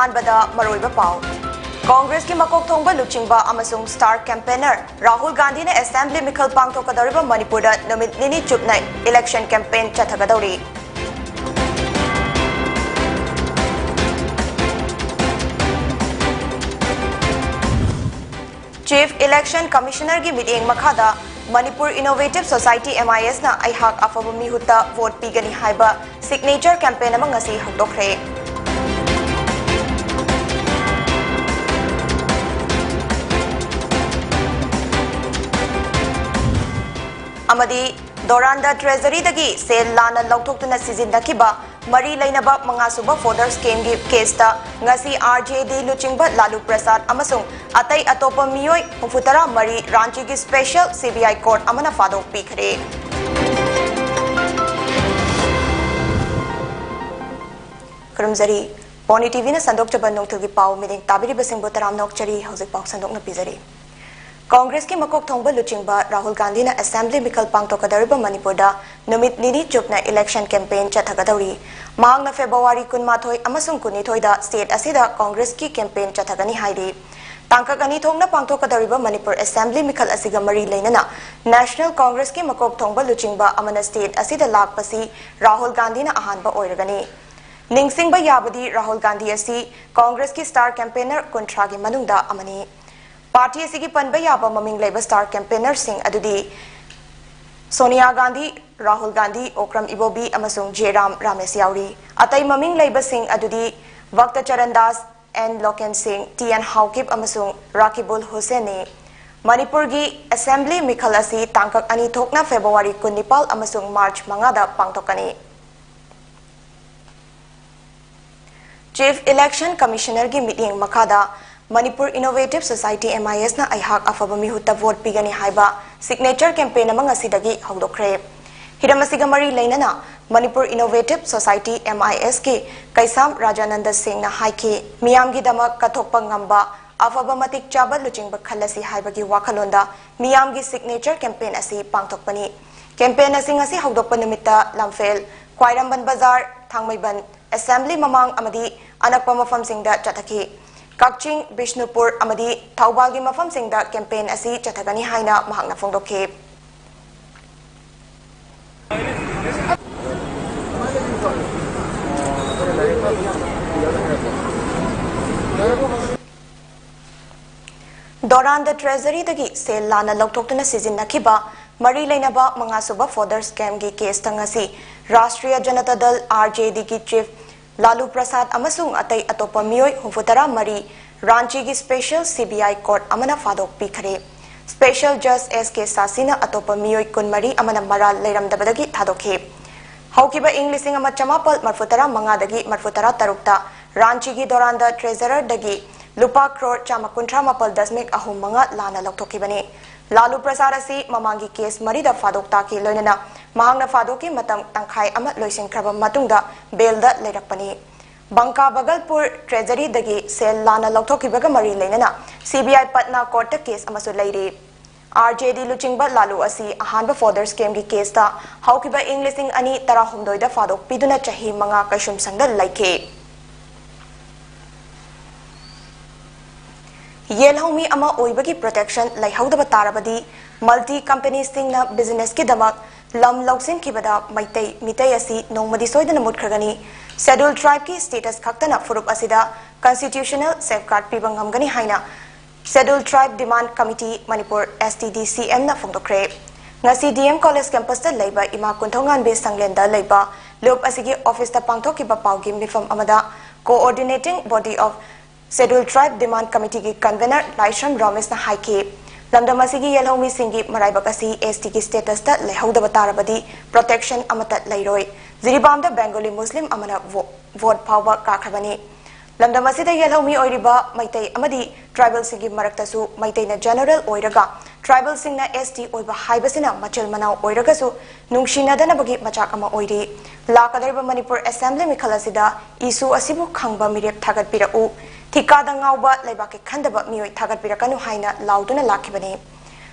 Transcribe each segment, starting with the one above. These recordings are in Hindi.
अहानबदा मरोइबा पाउ कांग्रेस की मकोक थोंबा लुचिंगबा अमसुंग स्टार कैंपेनर राहुल गांधी ने असेंबली मिखल पांगथोकदौरिबा मणिपुरदा नमित निनी चुपना इलेक्शन कैंपेन चथगदौरी चीफ इलेक्शन कमिश्नर की मीटिंग मखादा मणिपुर इनोवेटिव सोसाइटी MIS ना अहाक अफब मिहुता वोट पीगनी हाइबा सिग्नेचर कैंपेन अमा ngasi हौदोखरे अमदी दोरांदा ट्रेजरी दगी सेल लाना लौथोक्तुना सिजिनदखिबा मरी लैनबा मंगासुबा फोर्डर स्कीम की केसता ngasi RJD लुचिंगबा लालू प्रसाद अमसुंग अतई अतोप मियोय हुफुतरा मरी रांची की स्पेशल CBI कोर्ट अमना फादोक पीखरे करमजरी पोनी टीवी ने संदोक चबन नोंथुगी पाव मीटिंग ताबिरी बसिंगबो तराम नोकचरी हौजिक पाव संदोक न पिजरी कांग्रेस की मकोक थोंबा लुचिंगबा राहुल गांधी ने असेंबली मिखल पांगथोकदौरिबा मणिपुरदा नुमित निनी चुपना इलेक्शन कैंपेन चथगदौरी मांगना फेब्रुवारी 12 अमसुंग 19 स्टेट असिदा कांग्रेस की कैंपेन चथगनी हाइरी तांकक अनि थोंगना पांगथोकदौरिबा मणिपुर असेंबली मिखल असिगा मरी लेनना नेशनल कांग्रेस की मकोक थोंबा लुचिंगबा अमना स्टेट असिदा लाकपसी राहुल गांधी ने अहानबा ओइरगनी निंगसिंगबा याबदी राहुल गांधी असि कांग्रेस की स्टार कैंपेनर कुंट्रा की मनुंगदा अमनी पार्टी असिगी पनबा याबा ममिंग लेबा स्टार कैंपेनर सिंह अदुदी सोनिया गांधी राहुल गांधी ओक्रम इबोबी अमसुंग जेराम रामेश याउरी अतई ममिंग लेबा सिंह अदुदी वक्त चरणदास एन लोकेन सिंह TN हाउकिब अमसुंग राकिबुल हुसैन ने मणिपुर की असेंबली मिखल असि तांकक अनि थोकना फेब्रुवारी 19 अमसुंग मार्च 5 दा पांगथोकनी चीफ इलेक्शन कमिश्नर की मीटिंग मखादा मणिपुर इनोवेटिव सोसाइटी MIS ना अहाक अफब मिहुता वोट पीगनी हाइबा सिग्नेचर कैंपेन अमा ngasiदगी हौदोखरे हिरम असिगा मरी लेनना मणिपुर इनोवेटिव सोसाइटी MIS की कैसाम राजानंद सिंह ना हाइकी मियाम की दमक कथोकपा ngamba अफब मतिक चाबा लुचिंगबा खलसी हाइबगी वाखलोंदा मियाम की सिग्नेचर कैंपेन असि पांगथोकपनी कैंपेन असि ngasi हौदोकपा निमित्ता लमफेल क्वाइरंबन बाजार थांगमैबन असेंबली ममांग अमदी अनकपा मफमसिंगदा चथकी कक्चिंग बिष्णुपुर अमदी थौबाल की मफमसिंगदा कैंपेन असि चथगनी हाइना महांगना फोंदोखे दौरान ट्रेजरी दगी सेल लाना लौथोक्तुना सिजिनखिबा मरी लेनबा मंगासुबा फोर्डर स्कीम की केस तंगसी राष्ट्रीय जनता दल RJD की चीफ लालू प्रसाद अमसुंग अतई अतोप मियोय हुफुतरा मरी रांची की स्पेशल CBI कोर्ट अमना फादोक पीखरे स्पेशल जज SK सासीना अतोप मियोय कुनमरी अमना मराल लेरमदबदगी थादोखे हौकिबा इंग लिसिंग अमा चमापल मरफुतरा मंगादगी मरफुतरा तरुक्ता रांची की दौरान ट्रेजरर दगी लुपा क्रोर चामा 19.3 लाना लौथोखिबने लालू प्रसाद असि ममांगी केस मरीदा फादोक ताकी लोइनना महांगना फादोकी मतम तंखाई अमा लोइसिंख्रबा मतुंगदा बेलदा लेरकपनी बंका बगलपुर ट्रेजरी दगी सेल लाना लौथोखिबगा मरी लेनना CBI पटना कोर्ट केस अमसु लेरी RJD लुचिंगबा लालू असि अहानबा फोर्डर स्कीम की केसता हौकिबा इंग लिसिंग अनि 19 दा फादोक पिदुना चाही मंगा कैसुम संगदा लैखे येलहौमी अमा ओइबगी प्रोटेक्शन लैहौदबा तारबदी मल्टी कंपनी सिंगना बिजनेस की दमक लम लौसिन किबदा मैतै मितै असि नोंमदी सोइदना मुटखरगनी शेड्यूल ट्राइब की स्टेटस खक्तना फुरुप असिदा कॉन्स्टिट्यूशनल सेफगार्ड पिबा ngamgani हाइना schedule tribe demand committee Manipur STDCM ना फोंदोखरे ngasi DM कॉलेज कैंपस ता लेबा इमा कुंथोंगान बे संगलेंदा लेबा लोप असिगी ऑफिस ता पांगथोकिबा पाउगी मिफम अमदा coordinating body of schedule tribe demand committee की कन्वेनर लाइश्रम रमेश ना हाइके लमदम असिगी येलहौमी सिंगी मराइबक असि ST की स्टेटस ता लेहौदबा तारबदी प्रोटेक्शन अमता लैरोय जिरिबामदा बेंगोली मुस्लिम अमना वोट फावबा काखरबनी लमदम असिदा येलहौमी ओइरिबा मैतै अमदी ट्राइबल सिंगी मरक्तसु मैतैना जनरल ओइरगा ट्राइबल सिंगना ST ओइबा हाइबसिना मचल मनाव ओइरगसु नुंगसिनादनबगी मचाक अमा ओइरी लाकदरबा मणिपुर असेंबली मिखल असिदा इशू असिबु खंगबा मिरेप थागतपिरउ ठिकादा ngauba leibaki khandaba mioi thagatpirakanu haina lauduna lakibani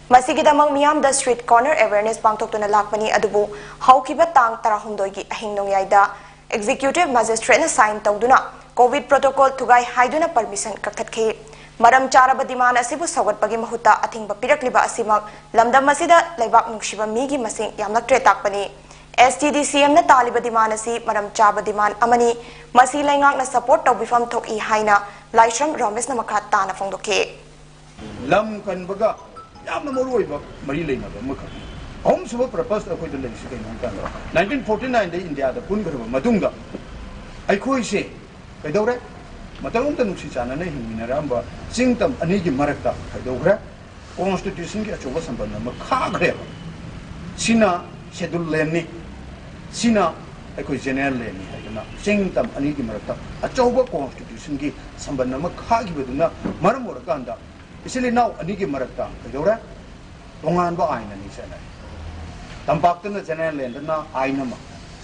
masigidamang miyamda street corner awareness pangthoktuna lakpani adubu haukiba tang 16 gi ahing nongyaida executive magistrate na sign tawduna covid protocol थुगाई हाइदुना परमिशन कक्थटखे मरम चारब डिमांड असिबु सौगटपगी महुता अथिंग पिरक्लिबा असिमक लमदम असिदा लैबाक नुक्सिबा मीगी मसिंग यामलक्ट्रे ताकपनी STDCM na taliba डिमांड असि मरम चाब डिमांड अमनी मसी लैंगाकना सपोर्ट तौबिफम थोकी हाइना लाइश्रम रमेश ना मखा ताना फोंदोके लम कनबगा यामना मरुइबा मरी लेनबा मखा होम सुब पर्पस अखोय द लेंसि कैन कान 1949 दे इंडिया द पुनगरबा मदुंगा अखोय से कैदौरे मतंग त नुक्सि चाना ने हिमिनरांबा चिंगतम अनि gi marakta कैदौरे कॉन्स्टिट्यूशन के अचोबा संबंध म खाग्रे सिना शेड्यूल लेनी सिना अखोय जनरल लेनी हाइदना चिंगतम अनि gi marakta अचोबा कॉन्स्टिट्यूशन की संबंध म खागिबदुना मरम ओरकांदा इसलिए नाउ अनि gi marakta कैदौरे तोंगान बा आइन नि सना तंपाक्तन जनरल लेंदना आइनमा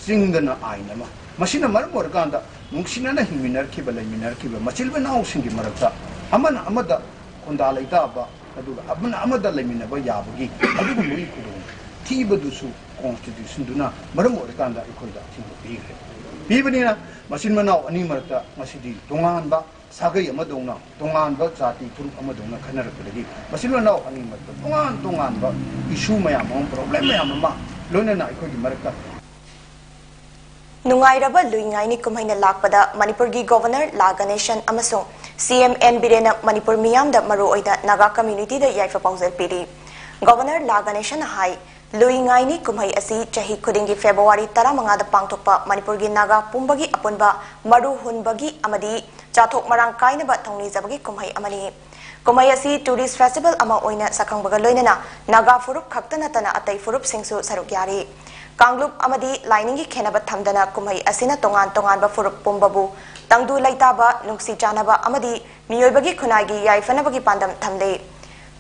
सिंगदना आइनमा मसिना मरम ओरकांदा नुक्सिना ना हिमिनर की बलैमिनर की मचिल बनाउ सिंगी मरक्ता अमना अमदा कोंदा लैताबा अदुगा अमना अमदा लैमिनबा याबगी अदुगु मुई कुदु थीबदुसु कॉन्स्टिट्यूशन दुना मरम ओरकांदा इखोइदा थिंग पीरे पीबनिना मसिन मनाउ अनि मरक्ता मसिदी तोंगानबा सागै अमदोंना तोंगानबा जाति पुरुप अमदोंना खनरकदगी मसिन मनाउ अनि मरक्ता तोंगानबा इशू मयाम प्रॉब्लम मयाम मा लोनना इखोइगी मरक्ता नुंगाइरबा लुइंगाइनी कुमैना लाकपदा मणिपुर की गवर्नर ला गणेशन अमसों CMN बिरेना मणिपुर मियामदा मरुओइदा नागा कम्युनिटी दा याइफा पाउजल पीरी गवर्नर ला गणेशन हाई लुइंगाइनी कुमै असि चही खुदिंगी फेब्रुवारी 15 दा पांगथोकपा मणिपुर की नागा पुंबगी अपुनबा मरु हुनबगी अमदी चाथोक मरांग काइनबा थौनीजबगी कुमै अमनी कुमै असि टूरिस्ट फेस्टिवल अमा ओइना सखंगबगा लोइनना नागा फुरुप खक्तना तना अतै फुरुप सिंगसु सरुक यारी कांगलुप अमदी लाइनिंगी खेनबा थमदना कुमै असिना तोंगान तोंगानबा फुरुप पुंबबु तंगदु लैताबा नुक्सी चानबा अमदी मियोइबगी खुनाइगी याइफनबगी पांदम थमले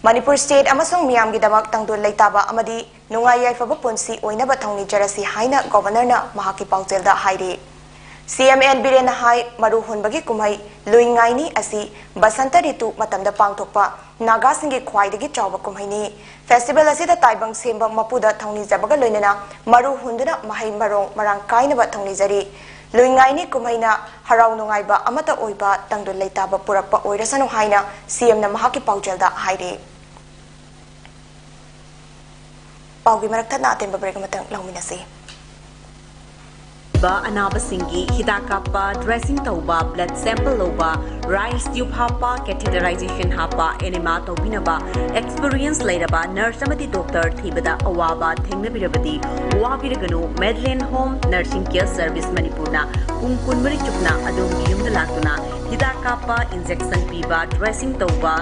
मणिपुर स्टेट अमसों मियामगी दमक तंगदु लैताबा अमदी नुंगाई याइफबा पुंसी ओइनबा थौनी जरसी हाइना गवर्नरना महाकी पाउजेलदा हाइरे CMN बिरेना हाई मरु हुनबगी कुमै लुइंगाइनी असि बसंत ऋतु मतमदा पांगथोकपा नागासिंगी ख्वाइदगी चावबा कुमैनी फेस्टिवल असिदा ताइबंग सेंबा मपुदा थौनी जबगा लोइनना मरु हुंदुना महै मरोंग मरांग काइनबा थौनी जरी लुइंगाइनी कुमैना हराउ नुंगाइबा अमता ओइबा तंगदु लैताबा पुरकपा ओइरसनु हाइना CM ना महाकी पाउजेलदा हाइरे पाउगी मरकथा नातेंबा ब्रेक मतंग लौमिनसी अनाबसिंगी हिदाकापा ड्रेसिंग तौबा ब्लड सैंपल लोबा राइस ट्यूब हापा कैथेटराइजेशन हापा एनेमा तौबिनबा एक्सपीरियंस लेरबा नर्स अमदी डॉक्टर थीबदा अवाबा थेंगनबिरबदी वाबिरगनु Medlane home nursing care service मणिपुरना कुंकुनमरी चुपना अदोम युमदा लातुना हिदाकापा इंजेक्शन पीबा ड्रेसिंग तौबा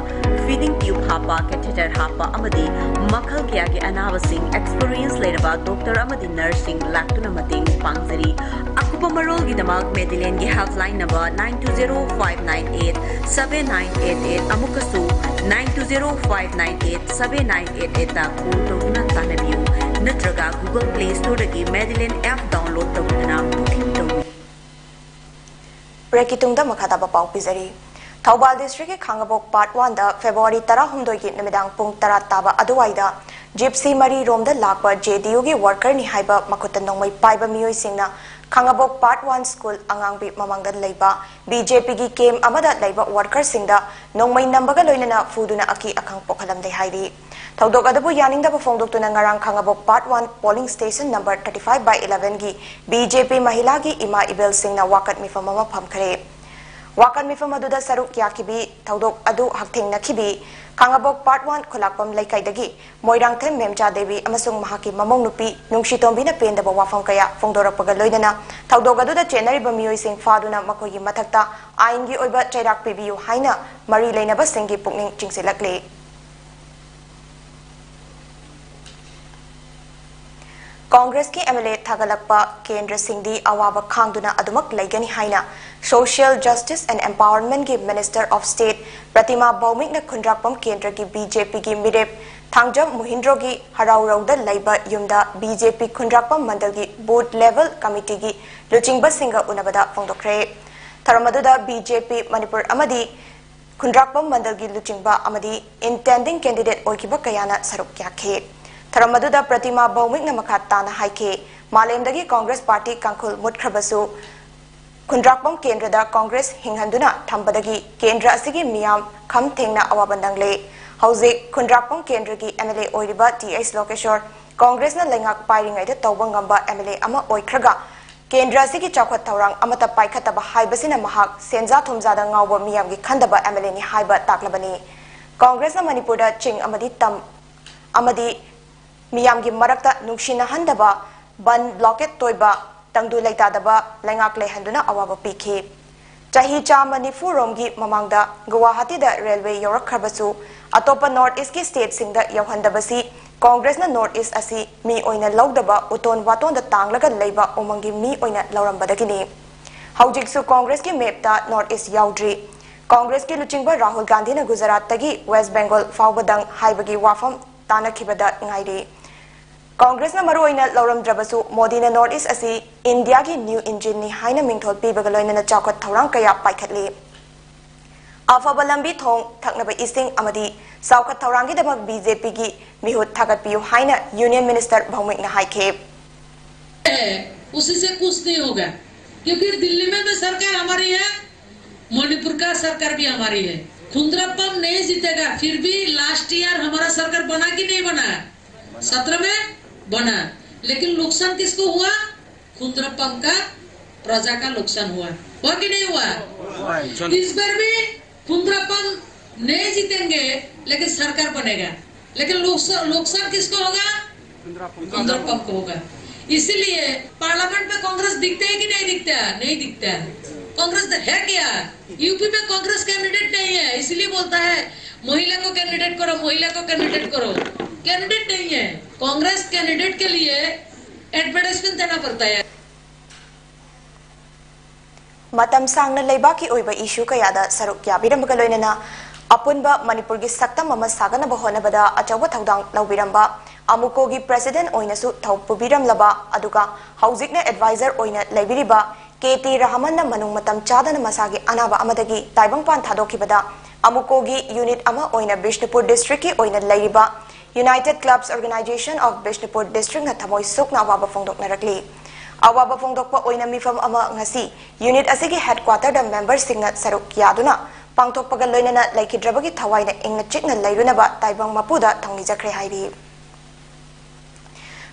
फीडिंग ट्यूब हापा कैथेटर हापा अमदी मखल किया के अनाबसिंग एक्सपीरियंस लेरबा डॉक्टर अमदी नर्सिंग लातुना मतेंग पांगजरी अकुपा मरोल की दमाग मेडिलेन की हेल्पलाइन नंबर 9205987988 अमुकसु 9205987988 ता कॉल तौना तानबियु नत्रगा गूगल प्ले स्टोर की मेडिलेन ऐप डाउनलोड तौना बुकिंग तौ ब्रेक तुंगदा मखादा पाउ पिजरी थौबाल डिस्ट्रिक्ट के खांगबोक पार्ट 1 दा फेब्रुवारी 13 की निमिदांग पुंग 10 ताबा अदुवाइदा जिप्सी मरी रोमदा लाकपा JDU की वर्कर नि हाइबा मखुत नोंमै पाइबा मियोइ सिंगना खांगबोक पार्ट 1 स्कूल अंगांगबी ममंगद लैबा BJP की केम अमदा लैबा वर्कर सिंगदा नोंमै नंबगा लोइनना फुदुना अकी अखंग पोखलमदे हाइरी थौदोक अदबु यानिंगदा फोंदोक्तुना ngarang खांगबोक पार्ट 1 पोलिंग स्टेशन नंबर 35/11 की BJP महिला की इमा इबेल सिंगना वाकत मिफम अमा फमखरे वाकत मिफम अदुदा सरुक याकिबी थौदोक अदु हक्थेंग नखिबी खांगबोक पार्ट 1 खुलाकपम लैकाइदगी मोइरांगथें मेमचा देवी अमसुंग महाकी ममोंग नुपी नुंगशितोंबिना पेंदबा वाफम कया फोंदोरकपगा लोइदना थौदोक अदुदा चेनरिबा मियोइसिंग फादुना मखोगी मथक्ता आइनगी ओइबा चैराक पिबियु हाइना मरी लेनबा सिंगी पुकनिंग चिंगसिलकले कांग्रेस की MLA थागलकपा केंद्र सिंधी अवाब खांगदुना अदुमक लैगनी हाइना सोशल जस्टिस एंड एम्पावरमेंट की मिनिस्टर ऑफ स्टेट प्रतिमा बौमिकना खुंद्राकपम केंद्र की BJP की मिरेप थांगजम मुहिंद्रो की हराउरौदा लैबा युमदा BJP खुंद्राकपम मंडल की बूथ लेवल कमिटी की लुचिंगबा सिंगा उनबदा फोंदोखरे थरमदुदा BJP मणिपुर अमदी खुंद्राकपम मंडल की लुचिंगबा अमदी इंटेंडिंग कैंडिडेट ओइकिबा कयाना सरुक याखे थरमदुदा प्रतिमा बौमिकना मखा ताना हाइके मालेमदगी कांग्रेस पार्टी कांखुल मुटखरबसु खुंद्राकपम केंद्र कांग्रेस हिंगहंदुना थंबदगी केंद्र असिगी मियाम खम थेंगना अवाबंदंगले हौजिक खुंद्राकपम केंद्र की एमएलए ओइरिबा टीएस लोकेश्वर कांग्रेस ना लेंगाक पाइरिंगैदे तौबंगंबा एमएलए अमा ओइख्रगा केंद्र असिगी चौखत थौरांग अमता पाइखतबा हाइबसिना महाक सेंजा थुमजादा ngawba miyamgi khandaba एमएलए नि हाइबा ताकलबनी कांग्रेस ना मणिपुर दा चिंग अमदी तम अमदी मियामगी मरकता नुक्सिना हंदबा बन ब्लॉकेट तोइबा तंगदु लेतादबा लेंगाक लेहंदुना अवाबा पीखी चाही चामा निफुरोमगी ममांगदा गुवाहाटीदा रेलवे यौरखरबसु अतोपा नॉर्थ ईस्ट की स्टेट सिंगदा यौहंदबसी कांग्रेस ना नॉर्थ ईस्ट असि मी ओइना लौदबा उतोन वातोंदा तांगलगा लेबा उमंगी मी ओइना लौरंबदगिनी हौजिकसु कांग्रेस की मेपता नॉर्थ ईस्ट याउद्री कांग्रेस की लुचिंगबा राहुल गांधी ना गुजरात तगी वेस्ट बंगाल फाउबदंग हाइबगी वाफम तानखिबदा ngairi कांग्रेस ना मरुइना लौरमद्रबसु मोदी ना नॉर्थ ईस्ट असि इंडिया की न्यू इंजिन नि हाइना मिंगथोल पीबगा लोइना चौखत थौरांग कया पाइखतली अफब लंबी थोंग थकनब इसिंग अमदी चौखत थौरांगी दमक बीजेपी की मिहुत थागतपियु हाइना यूनियन मिनिस्टर भौमिक ना हाइखे उसी से कुछ नहीं होगा क्योंकि दिल्ली में भी सरकार हमारी है, मणिपुर का सरकार भी हमारी है। खुंद्रापम नहीं जीतेगा, फिर भी लास्ट ईयर हमारा सरकार बना कि नहीं बना? 17 में बना, लेकिन नुकसान किसको हुआ? खुंद्रापम का प्रजा का नुकसान हुआ कि नहीं हुआ? इस बार भी खुंद्रापम नहीं जीतेंगे, लेकिन सरकार बनेगा, लेकिन नुकसान किसको होगा? खुंद्रापम को होगा। इसीलिए पार्लियामेंट में कांग्रेस दिखते है कि नहीं दिखता? नहीं दिखता। कांग्रेस है क्या? यूपी में कांग्रेस कैंडिडेट नहीं है, इसलिए बोलता है महिला को कैंडिडेट करो, महिला को कैंडिडेट करो। कैंडिडेट नहीं है, कांग्रेस कैंडिडेट के लिए एडवर्टाइजमेंट देना पड़ता है। मतम सांगना लेबाकी ओइबा इशू कयादा सरुक याबिरमगा लोइनना अपुनबा मणिपुर की सक्तम अमा सागनबा होनबदा अचौबा थौदांग लौबिरमबा अमुकोगी प्रेसिडेंट ओइनसु थौपुबिरमलबा अदुगा हौजिकना एडवाइजर ओइना लेबिरिबा केटी रहमान मनुंग मतम चादन मसागी अनाबा अमदगी ताइबंगपान थादोखिबदा अमुकोगी यूनिट अमा ओइना बिष्णुपुर डिस्ट्रिक्ट की ओइना लेरिबा united clubs organisation of Bishnupur district ना थमोय सुकना अवाबा फोंदोकनरकली अवाबा फोंदोकपा ओइना मिफम अमा ngasi यूनिट असिगी हेडक्वार्टर दा मेंबर सिंगना सरुक यादुना पांगथोकपगा लोइनना लेखिद्रबगी थवाइना इंगना चिकना लेरुनबा ताइबंग मपुदा थौंगिजखरे हाइरी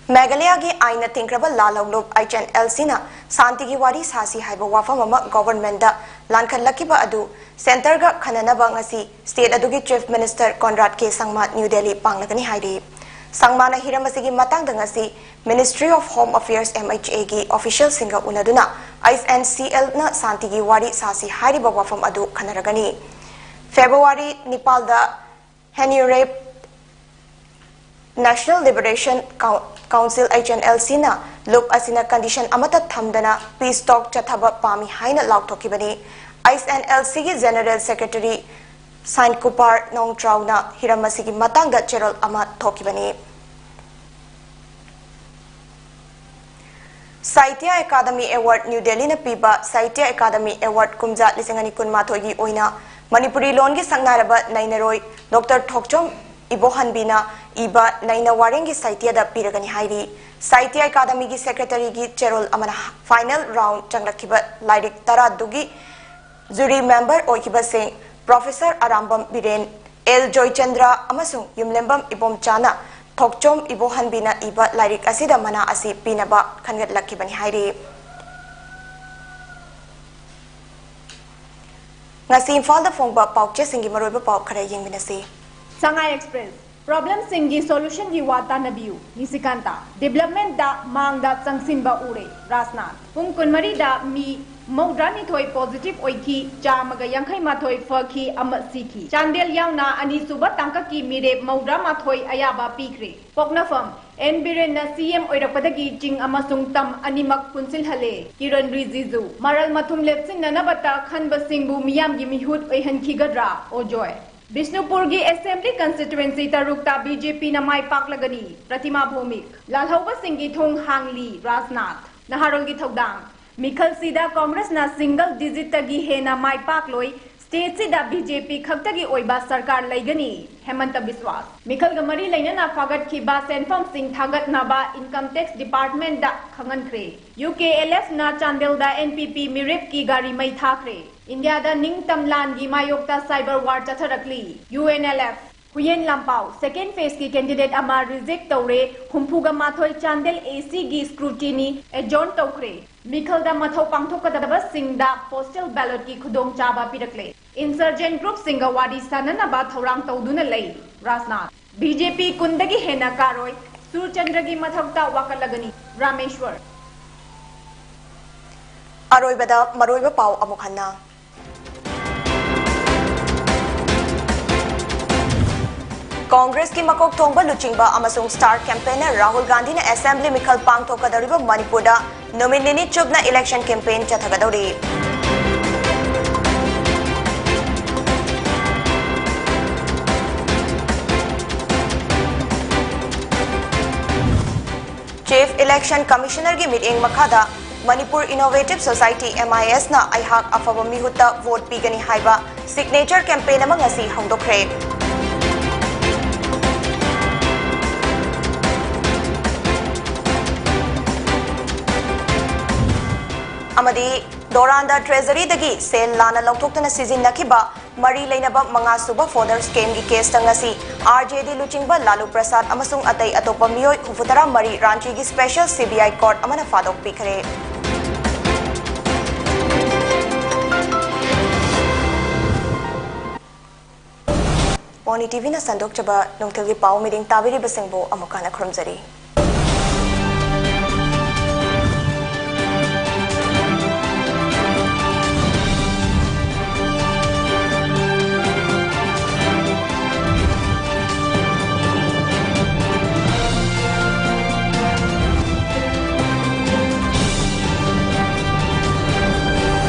मेघालय की आईना तिंक्रब लालौलोब HNLC ना शांति की वारी सासी हाइबा वाफम अमा गवर्नमेंट दा लानखलखिबा अदु सेंटर गा खननबा ngasi स्टेट अदुगी chief minister Conrad K Sangma New Delhi पांगलगनी हाइरी संगमाना हिरमसिगी मतंग दंगसी ministry of home affairs MHA की ऑफिशियल सिंगा उनदुना INCL ना शांति की वारी सासी हाइरिबा वाफम अदु खनरगनी फेब्रुवारी निपाल दा हेन्यूरेप नेशनल लिबरेशन काउंसिल HNLC ना लुप असिना कंडीशन अमता थमदना पीस टॉक चथाबा पामी हाइना लाउथोकिबनी INLC की general secretary sign Cooper नोंगट्राउना हिरमसिगी Matang चेरल अमा थोकिबनी साहित्य अकादमी अवार्ड न्यू दिल्ली ने पीबा साहित्य अकादमी अवार्ड कुमजा लिसिंगनी कुनमाथोगी ओइना मणिपुरी लोन की संगनारबा नैनरोय डॉक्टर ठोकचोम इबोहनबीना इबा नैना वारेंगी साहित्य दा पीरगनी हाइरी साहित्य अकादमी की सेक्रेटरी की चेरोल अमना फाइनल राउंड चंगलखिबा लाइरिक तरा दुगी जूरी मेंबर ओइखिबा सिंह प्रोफेसर आरामबम बिरेन एल जॉयचंद्रा अमसुंग युमलेंबम इबोमचाना थोकचोम इबोहनबीना इबा लाइरिक असिदा मना असि पीनबा खनगतलखिबनी हाइरी ngasi imphal da phongba pauche singi maroiba pau khara yengminasi Shanghai Express Problem Singi Solution की वाता नबियु निसिकांता Development दा मांग दा चंगसिन बा उरे रासनाथ पुंग कुनमरी दा मी मौद्रानी थोई पॉजिटिव ओइकी चामगा यांखै माथोई फकी अम सीखी चांदेल यावना अनि सुबा तांका की मिरे मौद्रा माथोई अयाबा पीखरे पोकनाफम एन बिरेन CM ओइरपदगी चिंग अमसुंग तम अनिमक पुंसिल हले किरण रिजिजु मरल मथुम लेप्सिन ननबता खनबा सिंगबु मियाम गी मिहुत ओइहनखिगद्रा ओजोय बिष्णुपुर की असेंबली कंस्टिट्युएंसी तरुकता बीजेपी न माई पाकलगनी प्रतिमा भौमिक लालहौबा सिंह की थोंग हांगली राजनाथ नहारोल की थौदांग मिखल सीधा कांग्रेस ना सिंगल डिजिट तगी हेना माई पाकलोई स्टेट से बीजेपी खक्तगी ओइबा सरकार लेगनी हेमंत बिस्वास मिखल गमरी लेना फागत की बा सेंफम सिंह थागत नाबा इनकम टैक्स डिपार्टमेंट दा खंगनख्रे UKLF ना चांदेल दा NPP मिरिप की गाड़ी मई थाखरे इंडिया दा निंग तमलान की मायोक्ता साइबर वार चथरकली UNLF हुयेन लंपाओ सेकेंड फेज की कैंडिडेट अमा रिजेक्ट तौरे हुम्फुगा माथोय चांदेल AC की स्क्रूटिनी एजॉन तौखरे मिखल दा मथौ पांथोकदबा सिंगदा पोस्टल बैलेट की खुदोंग चाबा पिरकले इंसर्जेंट ग्रुप सिंगा वाडी साननबा थौरांग तौदुना लई राजनाथ BJP कुंदगी हेना कारोय सूरचंद्र की मथौता वाकलगनी रामेश्वर अरोइबदा मरोइबा पाव अमुखन्ना कांग्रेस की मकोक थोंबा लुचिंगबा अमसुंग स्टार कैंपेनर राहुल गांधी ने असेंबली मिखल पांगथोकदौरिबा मणिपुरदा नुमित निनि चुबना इलेक्शन कैंपेन चथगदौरी चीफ इलेक्शन कमिश्नर की मीटिंग मखादा मणिपुर इनोवेटिव सोसाइटी MIS ना अहाक अफब मिहुत्ता वोट पीगनी हाइबा सिग्नेचर कैंपेन अमा ngasi हौदोखरे अमदी दोरांदा ट्रेजरी दगी सेल लाना लौथोक्तना सिजिन्नखिबा मरी लेनबा मंगा सुबा फोडर स्कीम की केस तंगसी RJD लुचिंगबा लालू प्रसाद अमसुंग अतै अतोपा मियोय हुफुतरा मरी रांची की स्पेशल CBI कोर्ट अमना फादोक पिखरे Pony TV na sandok chaba nungtil gi pau meeting tabiri basingbo amukana krumzari